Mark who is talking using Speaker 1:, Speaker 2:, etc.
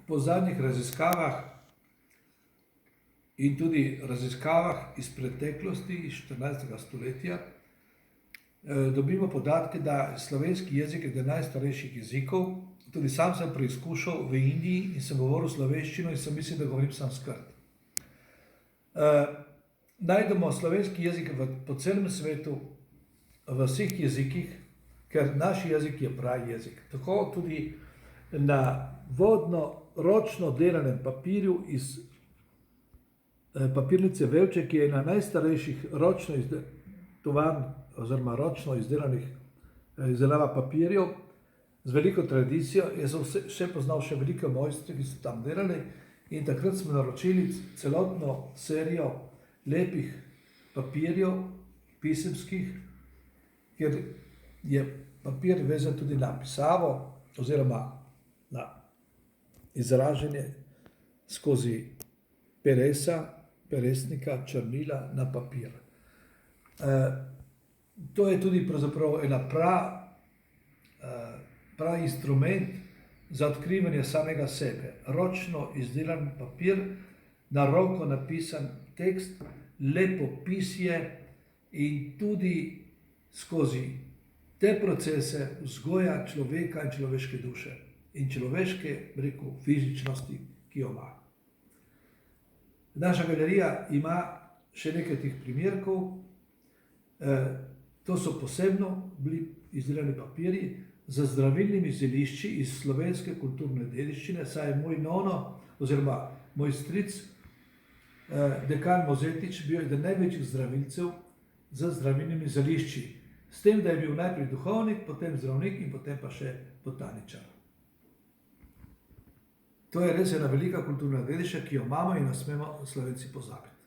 Speaker 1: po zadnjih raziskavah in tudi raziskavah iz preteklosti, iz 14. stoletja, dobimo podatke, da je slovenski jezik eden najstarejših jezikov. Tudi sam sem preizkušal v Indiji in sem govoril slovenščino in sem mislil, da govorim sanskrt. Najdemo slovenski jezik po celem svetu, v vseh jezikih, ker naš jezik je pravi jezik. Tako tudi na vodno ročno delanem papirju iz papirnice Vevče, ki je ena najstarejših ročno izdelanih izdelava papirjev z veliko tradicijo. Jaz sem še poznal še veliko mojstri, ki so tam delali, in takrat smo naročili celotno serijo lepih papirjev, pisemskih, kjer je papir vezan tudi na pisavo oziroma na izražanje skozi peresnika, črnila na papir. To je tudi pravzaprav ena pravi instrument za odkrivanje samega sebe. Ročno izdelan papir, na roko napisan tekst, lepopisje in tudi skozi te procese vzgoja človeka in človeške duše in človeške, fizičnosti, ki jo ima. Naša galerija ima še nekaj teh primerkov. To so posebno bili izdelani papirji z zdravilnimi zelišči iz slovenske kulturne dediščine, saj je moj nono oziroma moj stric, dekan Mozetič, bil eden največjih zdravilcev z zdravilnimi zelišči. S tem, da je bil najprej duhovnik, potem zdravnik in potem pa še botaničar. To je res ena velika kulturna dediščina, ki jo imamo in ne smemo Slovenci pozabiti.